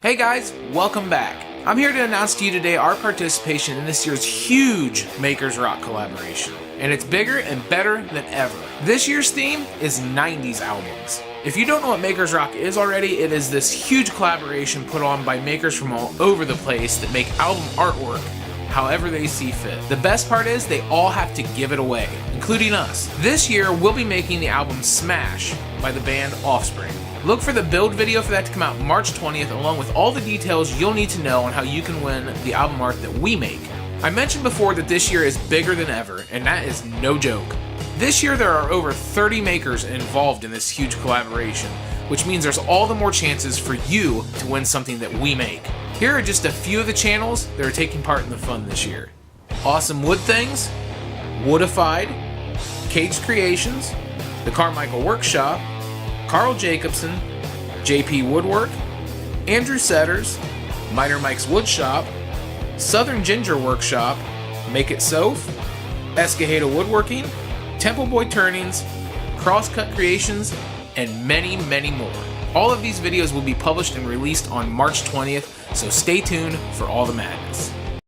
Hey guys, welcome back. I'm here to announce to you today our participation in this year's huge Makers Rock collaboration. And it's bigger and better than ever. This year's theme is 90s albums. If you don't know what Makers Rock is already, it is this huge collaboration put on by makers from all over the place that make album artwork however they see fit. The best part is they all have to give it away, including us. This year, we'll be making the album Smash by the band Offspring. Look for the build video for that to come out March 20th, along with all the details you'll need to know on how you can win the album art that we make. I mentioned before that this year is bigger than ever, and that is no joke. This year there are over 30 makers involved in this huge collaboration, which means there's all the more chances for you to win something that we make. Here are just a few of the channels that are taking part in the fun this year. Awesome Wood Things, Woodified, Caged Creations, The Carmichael Workshop, Carl Jacobson, JP Woodwork, Andrew Setters, Miter Mike's Woodshop, Southern Ginger Workshop, Make It Soph, Escajeda Woodworking, Temple Boy Turnings, Crosscut Creations, and many, many more. All of these videos will be published and released on March 20th, so stay tuned for all the madness.